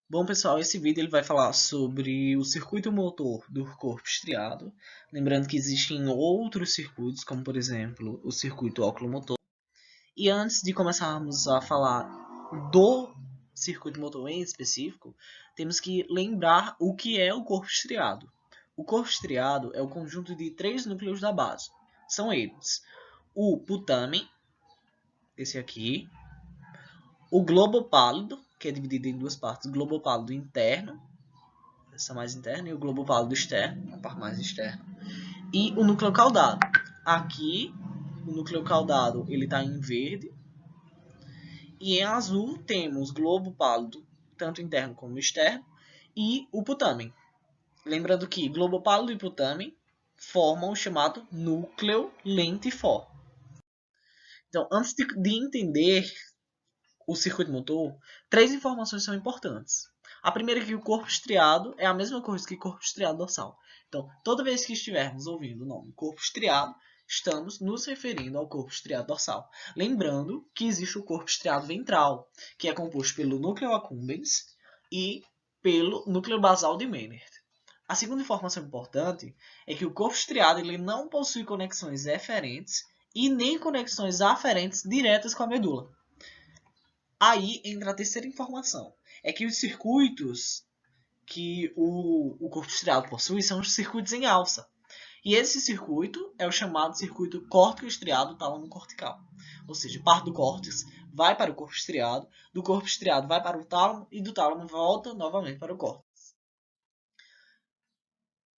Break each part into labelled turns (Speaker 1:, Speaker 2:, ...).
Speaker 1: Bom, pessoal, esse vídeo ele vai falar sobre o circuito motor do corpo estriado. Lembrando que existem outros circuitos, como por exemplo o circuito oculomotor. E antes de começarmos a falar do circuito motor em específico, temos que lembrar o que é o corpo estriado. O corpo estriado é o conjunto de três núcleos da base. São eles: o putamen, esse aqui, o globo pálido, que é dividido em duas partes: o globo pálido interno, essa mais interna, e o globo pálido externo, a parte mais externa, e o núcleo caudado. Aqui, o núcleo caudado ele está em verde, e em azul temos globo pálido, tanto interno como externo, e o putamen. Lembrando que globo pálido e putamen formam o chamado núcleo lentiforme. Então, antes de entender o circuito motor, três informações são importantes. A primeira é que o corpo estriado é a mesma coisa que corpo estriado dorsal. Então, toda vez que estivermos ouvindo o nome corpo estriado, estamos nos referindo ao corpo estriado dorsal. Lembrando que existe o corpo estriado ventral, que é composto pelo núcleo accumbens e pelo núcleo basal de Meynert. A segunda informação importante é que o corpo estriado ele não possui conexões eferentes e nem conexões aferentes diretas com a medula. Aí entra a terceira informação, é que os circuitos que o corpo estriado possui são os circuitos em alça. E esse circuito é o chamado circuito córtico-estriado tálamo-cortical. Ou seja, parte do córtex vai para o corpo estriado, do corpo estriado vai para o tálamo e do tálamo volta novamente para o córtex.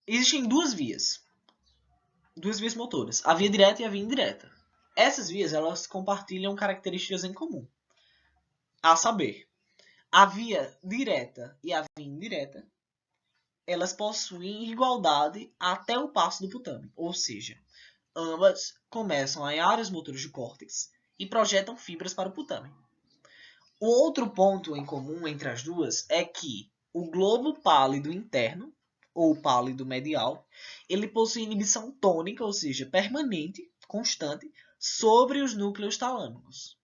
Speaker 1: Existem duas vias motoras, a via direta e a via indireta. Essas vias elas compartilham características em comum, a saber, a via direta e a via indireta, elas possuem igualdade até o passo do putamen, ou seja, ambas começam em áreas motoras do córtex e projetam fibras para o putamen. O outro ponto em comum entre as duas é que o globo pálido interno, ou pálido medial, ele possui inibição tônica, ou seja, permanente, constante, sobre os núcleos talâmicos.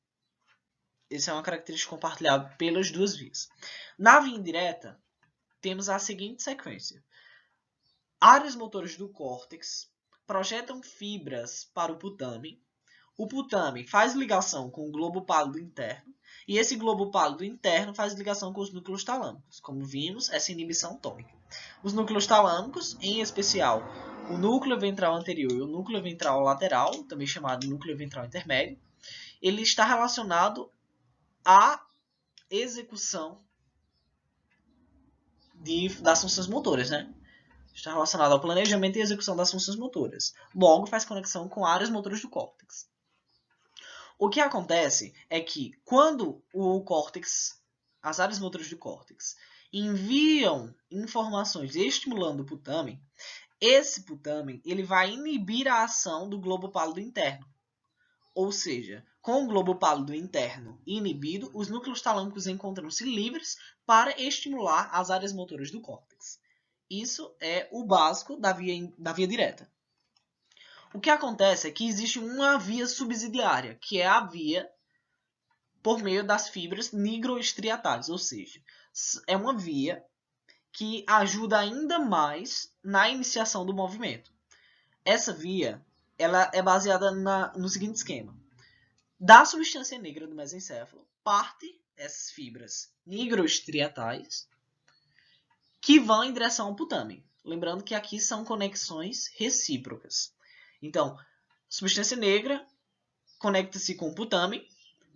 Speaker 1: Essa é uma característica compartilhada pelas duas vias. Na via indireta, temos a seguinte sequência. Áreas motoras do córtex projetam fibras para o putamen. O putamen faz ligação com o globo pálido interno. E esse globo pálido interno faz ligação com os núcleos talâmicos. Como vimos, essa inibição tônica. Os núcleos talâmicos, em especial o núcleo ventral anterior e o núcleo ventral lateral, também chamado núcleo ventral intermédio, ele está relacionado à execução das funções motoras, né? Está relacionado ao planejamento e execução das funções motoras. Logo, faz conexão com áreas motoras do córtex. O que acontece é que quando o córtex, as áreas motoras do córtex, enviam informações estimulando o putamen, esse putamen ele vai inibir a ação do globo pálido interno. Ou seja, com o globo pálido interno inibido, os núcleos talâmicos encontram-se livres para estimular as áreas motoras do córtex. Isso é o básico da via direta. O que acontece é que existe uma via subsidiária, que é a via por meio das fibras nigroestriatais, ou seja, é uma via que ajuda ainda mais na iniciação do movimento. Essa via ela é baseada no seguinte esquema. Da substância negra do mesencéfalo, parte essas fibras nigroestriatais que vão em direção ao putamen. Lembrando que aqui são conexões recíprocas. Então, substância negra conecta-se com o putamen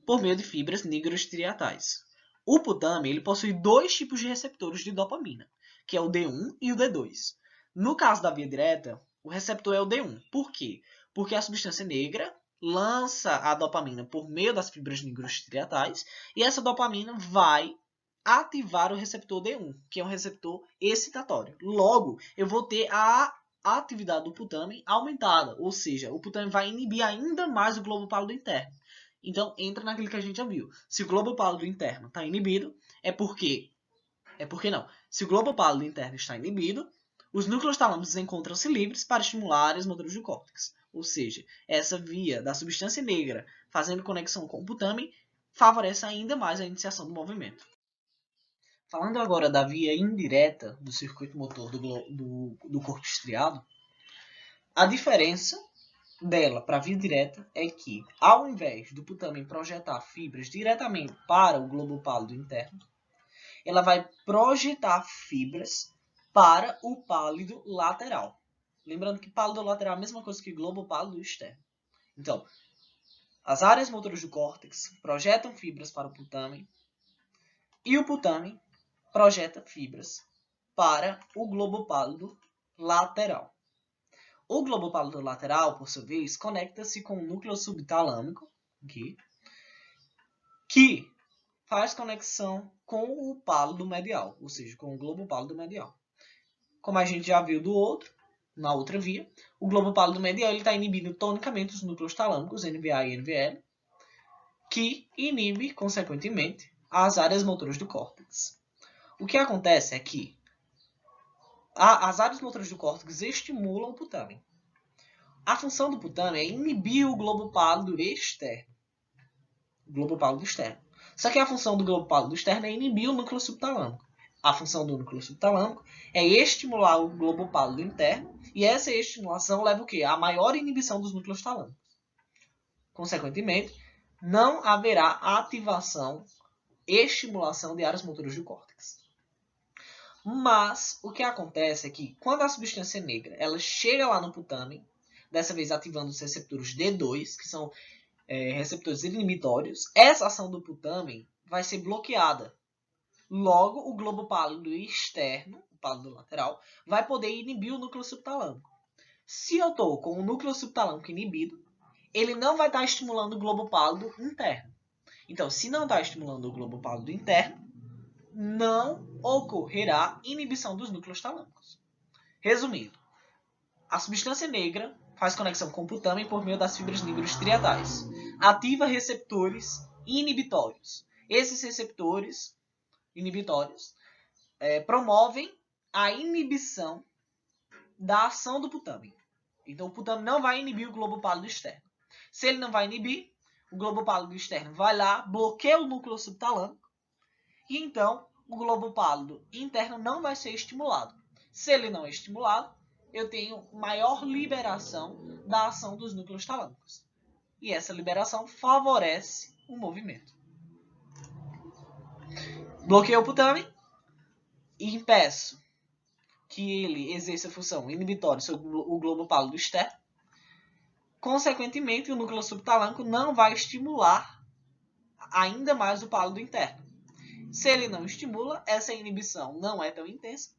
Speaker 1: por meio de fibras nigroestriatais. O putamen ele possui dois tipos de receptores de dopamina, que é o D1 e o D2. No caso da via direta, o receptor é o D1. Por quê? Porque a substância negra lança a dopamina por meio das fibras nigroestriatais e essa dopamina vai ativar o receptor D1, que é um receptor excitatório. Logo, eu vou ter a atividade do putamen aumentada, ou seja, o putamen vai inibir ainda mais o globo pálido interno. Então, entra naquilo que a gente já viu. Se o globo pálido interno está inibido, Se o globo pálido interno está inibido, os núcleos talâmicos encontram-se livres para estimular as motoras do córtex. Ou seja, essa via da substância negra fazendo conexão com o putamen favorece ainda mais a iniciação do movimento. Falando agora da via indireta do circuito motor do corpo estriado, a diferença dela para a via direta é que, ao invés do putamen projetar fibras diretamente para o globo pálido interno, ela vai projetar fibras para o pálido lateral. Lembrando que pálido lateral é a mesma coisa que globo pálido externo. Então, as áreas motoras do córtex projetam fibras para o putamen e o putamen projeta fibras para o globo pálido lateral. O globo pálido lateral, por sua vez, conecta-se com o núcleo subtalâmico, aqui, que faz conexão com o pálido medial, ou seja, com o globo pálido medial. Como a gente já viu na outra via, o globo pálido medial está inibindo tonicamente os núcleos talâmicos, NVA e NVL, que inibe, consequentemente, as áreas motoras do córtex. O que acontece é que as áreas motoras do córtex estimulam o putamen. A função do putamen é inibir o globo pálido externo. Só que a função do globo pálido externo é inibir o núcleo subtalâmico. A função do núcleo subtalâmico é estimular o globo pálido interno, e essa estimulação leva o quê? A maior inibição dos núcleos talâmicos. Consequentemente, não haverá ativação, estimulação de áreas motoras do córtex. Mas o que acontece é que quando a substância negra ela chega lá no putamen, dessa vez ativando os receptores D2, que são receptores inibitórios, essa ação do putamen vai ser bloqueada. Logo, o globo pálido externo, o pálido lateral, vai poder inibir o núcleo subtalâmico. Se eu estou com o núcleo subtalâmico inibido, ele não vai estar estimulando o globo pálido interno. Então, se não está estimulando o globo pálido interno, não ocorrerá inibição dos núcleos talâmicos. Resumindo, a substância negra faz conexão com o putamen por meio das fibras nigrostriatais. Ativa receptores inibitórios. Esses receptores inibitórios promovem a inibição da ação do putamen. Então, o putamen não vai inibir o globo pálido externo. Se ele não vai inibir, o globo pálido externo vai lá, bloqueia o núcleo subtalâmico, e então o globo pálido interno não vai ser estimulado. Se ele não é estimulado, eu tenho maior liberação da ação dos núcleos talâmicos. E essa liberação favorece o movimento. Bloqueio o putamen e impeço que ele exerça a função inibitória sobre o globo pálido externo. Consequentemente, o núcleo subtalâmico não vai estimular ainda mais o pálido interno. Se ele não estimula, essa inibição não é tão intensa